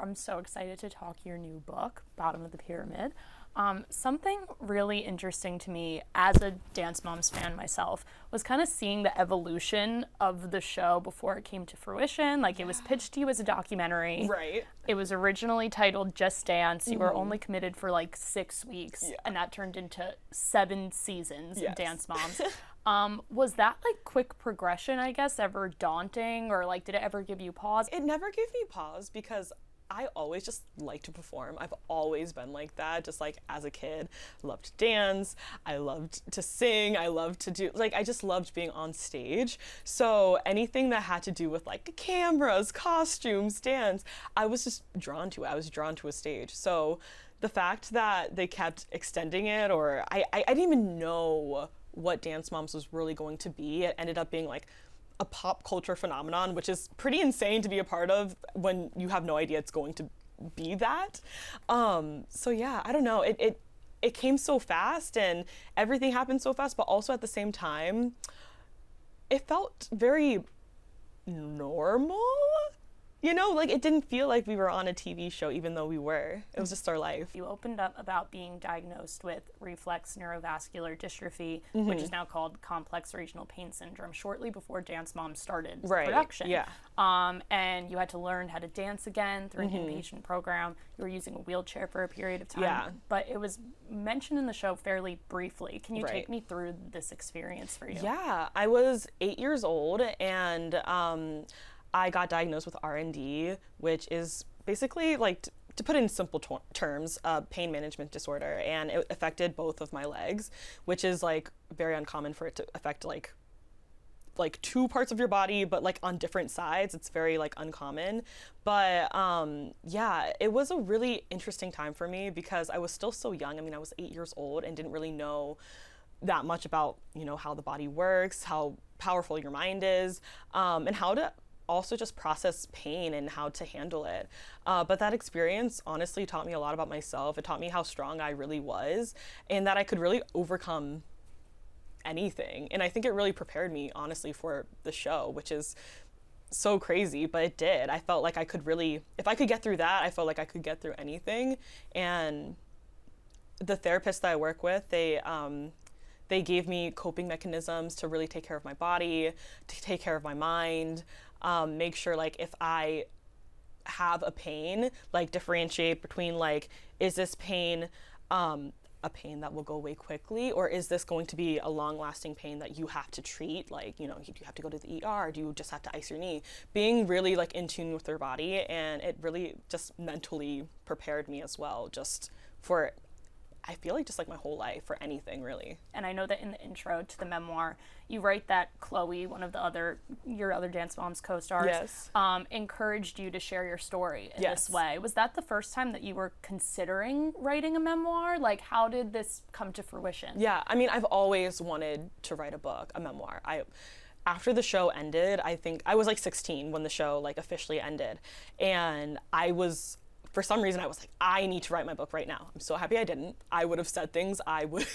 I'm so excited to talk your new book, Bottom of the Pyramid. Something really interesting to me as a Dance Moms fan myself was kind of seeing the evolution of the show before it came to fruition. Like, it was pitched to you as a documentary. Right. It was originally titled Just Dance. You were only committed for like 6 weeks, Yeah. and that turned into 7 seasons Yes. of Dance Moms. Was that like quick progression, I guess, ever daunting, or like did it ever give you pause? It never gave me pause because I always just like to perform. I've always been like that, just like as a kid. Loved to dance, I loved to sing, I loved to do, like, I just loved being on stage. So anything that had to do with like cameras, costumes, dance, I was just drawn to it. I was drawn to a stage. So the fact that they kept extending it, or I didn't even know what Dance Moms was really going to be. It ended up being like a pop culture phenomenon, which is pretty insane to be a part of when you have no idea it's going to be that. So yeah, I don't know. It came so fast and everything happened so fast, but also at the same time, it felt very normal. You know, like, it didn't feel like we were on a TV show, even though we were. It was just our life. You opened up about being diagnosed with reflex neurovascular dystrophy, which is now called complex regional pain syndrome, shortly before Dance Moms started production. Yeah. And you had to learn how to dance again through an inpatient program. You were using a wheelchair for a period of time. Yeah. But it was mentioned in the show fairly briefly. Can you Right. take me through this experience for you? Yeah, I was 8 years old, and I got diagnosed with RND, which is basically, like, to put it in simple terms, a pain management disorder, and it affected both of my legs, which is like very uncommon for it to affect like 2 parts of your body, but like on different sides. It's very like uncommon. But yeah, it was a really interesting time for me because I was still so young. I mean, I was 8 years old and didn't really know that much about, you know, how the body works, how powerful your mind is, and how to also just process pain and how to handle it. But that experience honestly taught me a lot about myself. It taught me how strong I really was and that I could really overcome anything. And I think it really prepared me, honestly, for the show, which is so crazy, but it did. I felt like I could really, if I could get through that, I felt like I could get through anything. And the therapists that I work with, they gave me coping mechanisms to really take care of my body, to take care of my mind, make sure, like, if I have a pain, like, differentiate between, like, is this pain a pain that will go away quickly, or is this going to be a long-lasting pain that you have to treat? Like, you know, do you have to go to the ER? Do you just have to ice your knee? Being really, like, in tune with their body, and it really just mentally prepared me as well, just for, I feel like, just like my whole life, for anything, really. And I know that in the intro to the memoir, you write that Chloe, one of the your other Dance Moms co-stars, Yes. Encouraged you to share your story in Yes. this way. Was that the first time that you were considering writing a memoir? Like, how did this come to fruition? Yeah, I mean, I've always wanted to write a book, a memoir. After the show ended, I think I was like 16 when the show like officially ended, and for some reason, I was like, I need to write my book right now. I'm so happy I didn't. I would have said things I would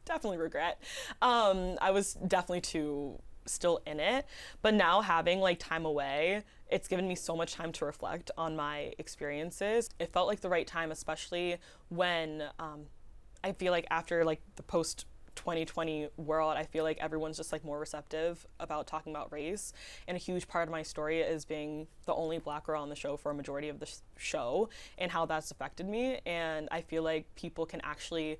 definitely regret. I was definitely too still in it. But now, having like time away, it's given me so much time to reflect on my experiences. It felt like the right time, especially when I feel like after like the post 2020 world, I feel like everyone's just like more receptive about talking about race, and a huge part of my story is being the only Black girl on the show for a majority of the show and how that's affected me. And I feel like people can actually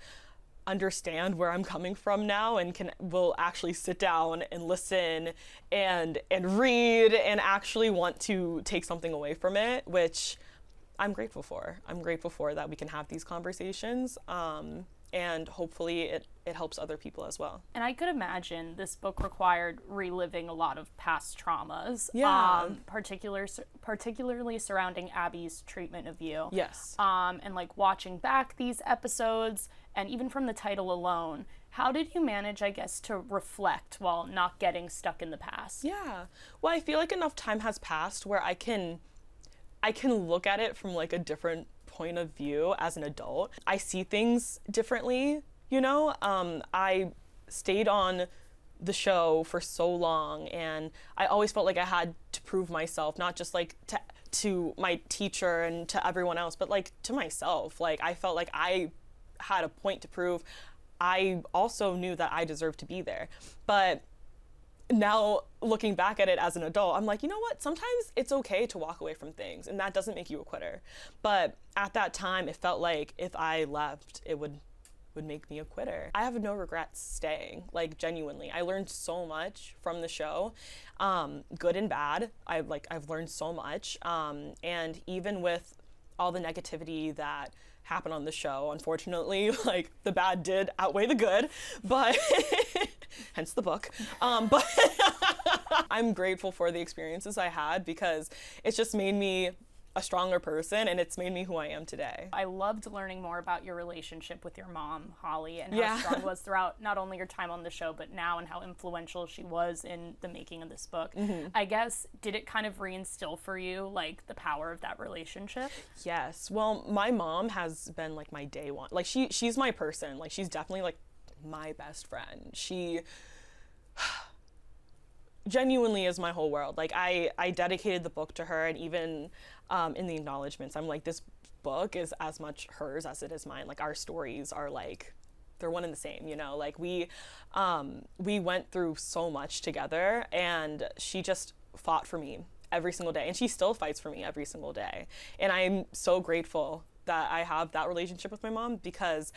understand where I'm coming from now and will actually sit down and listen and read and actually want to take something away from it, which I'm grateful for. I'm grateful for that we can have these conversations. And hopefully it helps other people as well. And I could imagine this book required reliving a lot of past traumas, Yeah. Particularly surrounding Abby's treatment of you. Yes. And like watching back these episodes, and even from the title alone, how did you manage, I guess, to reflect while not getting stuck in the past? Yeah. Well, I feel like enough time has passed where I can look at it from like a different point of view as an adult. I see things differently, you know? I stayed on the show for so long, and I always felt like I had to prove myself, not just like to my teacher and to everyone else, but like to myself. Like I felt like I had a point to prove. I also knew that I deserved to be there. But now looking back at it as an adult, I'm like, you know what? Sometimes it's okay to walk away from things, and that doesn't make you a quitter. But at that time, it felt like if I left, it would make me a quitter. I have no regrets staying, like genuinely. I learned so much from the show, good and bad. I've learned so much. And even with all the negativity that happened on the show, unfortunately, like the bad did outweigh the good, but hence the book. But I'm grateful for the experiences I had because it's just made me a stronger person, and it's made me who I am today. I loved learning more about your relationship with your mom, Holly, and how strong it was throughout not only your time on the show, but now, and how influential she was in the making of this book. I guess, did it kind of reinstill for you, like, the power of that relationship? Yes. Well, my mom has been, like, my day one. Like, she's my person. Like, she's definitely, like, my best friend. She genuinely is my whole world. Like, I dedicated the book to her, and even in the acknowledgments, I'm like, this book is as much hers as it is mine. Like, our stories are like, they're one and the same, you know? Like, we went through so much together, and she just fought for me every single day, and she still fights for me every single day. And I'm so grateful that I have that relationship with my mom, because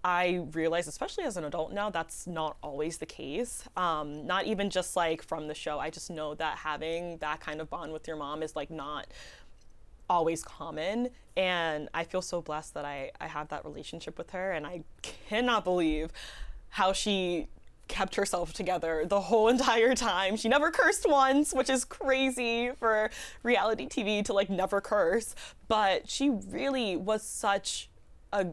I realize, especially as an adult now, that's not always the case. Not even just like from the show. I just know that having that kind of bond with your mom is like not always common. And I feel so blessed that I have that relationship with her. And I cannot believe how she kept herself together the whole entire time. She never cursed once, which is crazy for reality TV to like never curse. But she really was such a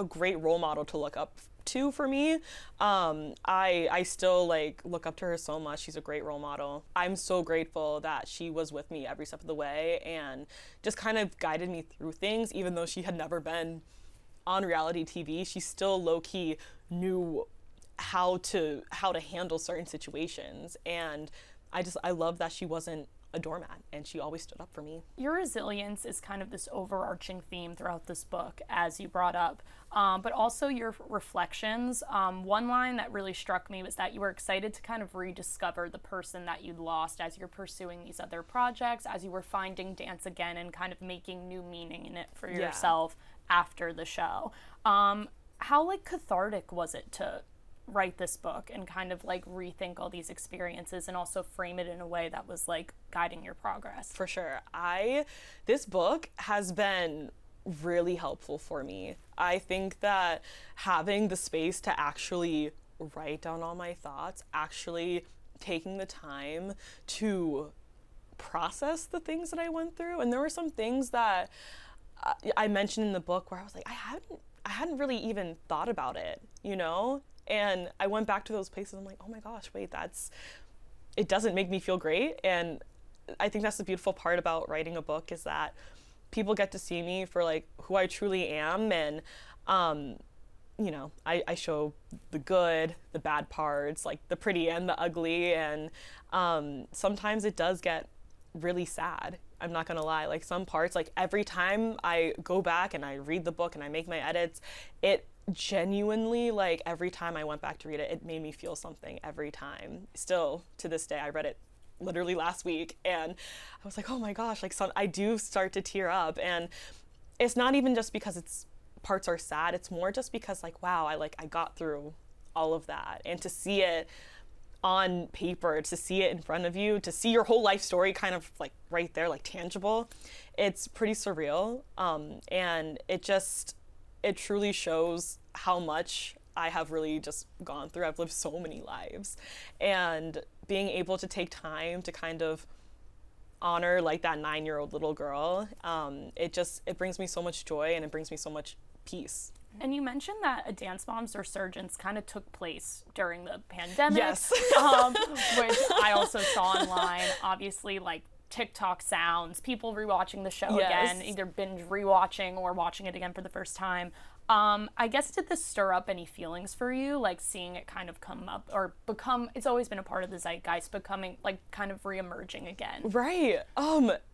great role model to look up to for me. I still like look up to her so much. She's a great role model. I'm so grateful that she was with me every step of the way and just kind of guided me through things. Even though she had never been on reality TV, she still low-key knew how to handle certain situations. And I love that she wasn't a doormat, and she always stood up for me. Your resilience is kind of this overarching theme throughout this book, as you brought up, but also your reflections. One line that really struck me was that you were excited to kind of rediscover the person that you'd lost as you're pursuing these other projects, as you were finding dance again and kind of making new meaning in it for yourself after the show. How like cathartic was it to write this book and kind of like rethink all these experiences and also frame it in a way that was like guiding your progress? For sure. This book has been really helpful for me. I think that having the space to actually write down all my thoughts, actually taking the time to process the things that I went through. And there were some things that I mentioned in the book where I was like, I hadn't really even thought about it, you know? And I went back to those places. I'm like, oh my gosh, wait, it doesn't make me feel great. And I think that's the beautiful part about writing a book, is that people get to see me for like who I truly am. And, you know, I show the good, the bad parts, like the pretty and the ugly. And sometimes it does get really sad. I'm not gonna lie. Like some parts, like every time I go back and I read the book and I make my edits, it genuinely, like every time I went back to read it, it made me feel something every time. Still to this day, I read it literally last week and I was like, oh my gosh, like I do start to tear up. And it's not even just because parts are sad, it's more just because like, wow, I got through all of that. And to see it on paper, to see it in front of you, to see your whole life story kind of like right there, like tangible, it's pretty surreal. And it truly shows how much I have really just gone through. I've lived so many lives, and being able to take time to kind of honor like that 9-year-old little girl, it brings me so much joy, and it brings me so much peace. And you mentioned that a Dance Moms Resurgence kind of took place during the pandemic, yes. Which I also saw online. Obviously, like TikTok sounds, people rewatching the show again, either binge rewatching or watching it again for the first time. I guess, did this stir up any feelings for you, like seeing it kind of come up or become, it's always been a part of the zeitgeist, becoming like kind of reemerging again? Right.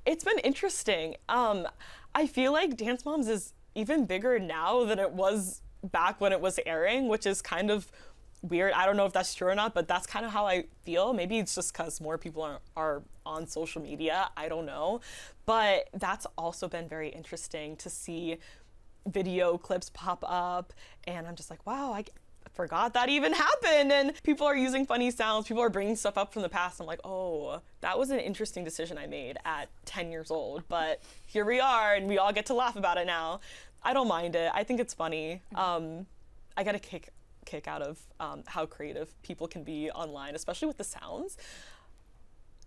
It's been interesting. I feel like Dance Moms is even bigger now than it was back when it was airing, which is kind of weird. I don't know if that's true or not, but that's kind of how I feel. Maybe it's just because more people are on social media. I don't know. But that's also been very interesting to see video clips pop up. And I'm just like, wow, I forgot that even happened. And people are using funny sounds. People are bringing stuff up from the past. I'm like, oh, that was an interesting decision I made at 10 years old. But here we are, and we all get to laugh about it now. I don't mind it. I think it's funny. I get a kick out of how creative people can be online, especially with the sounds.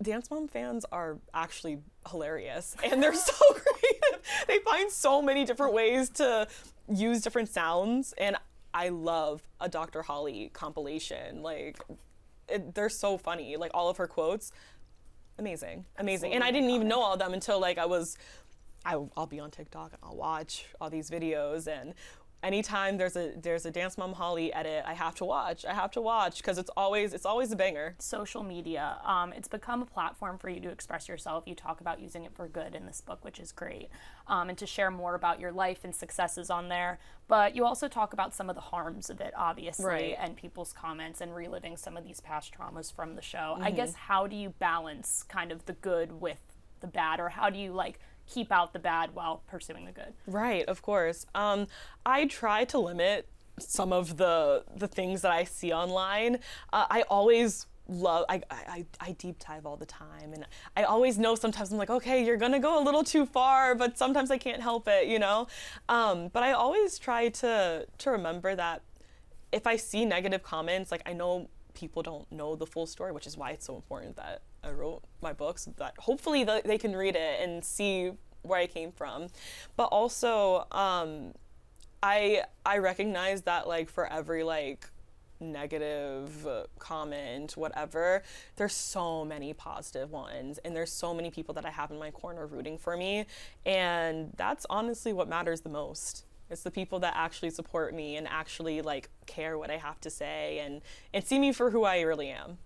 Dance Mom fans are actually hilarious, and they're so creative. They find so many different ways to use different sounds, and I love a Dr. Holly compilation. Like, they're so funny. Like, all of her quotes, amazing. Absolutely And I didn't even iconic. know all of them until like I'll be on TikTok and I'll watch all these videos, and anytime there's a Dance Mom Holly edit, I have to watch because it's always a banger. Social media, it's become a platform for you to express yourself. You talk about using it for good in this book, which is great, and to share more about your life and successes on there. But you also talk about some of the harms of it, obviously, Right. and people's comments and reliving some of these past traumas from the show. I guess, how do you balance kind of the good with the bad, or how do you like keep out the bad while pursuing the good? Right, of course. I try to limit some of the things that I see online. I always love, I deep dive all the time, and I always know sometimes I'm like, okay, you're gonna go a little too far, but sometimes I can't help it, you know? But I always try to remember that if I see negative comments, like, I know people don't know the full story, which is why it's so important that I wrote my books, so that hopefully they can read it and see where I came from. But also, I recognize that, like, for every like negative comment, whatever, there's so many positive ones, and there's so many people that I have in my corner rooting for me, and that's honestly what matters the most. It's the people that actually support me and actually like care what I have to say and see me for who I really am.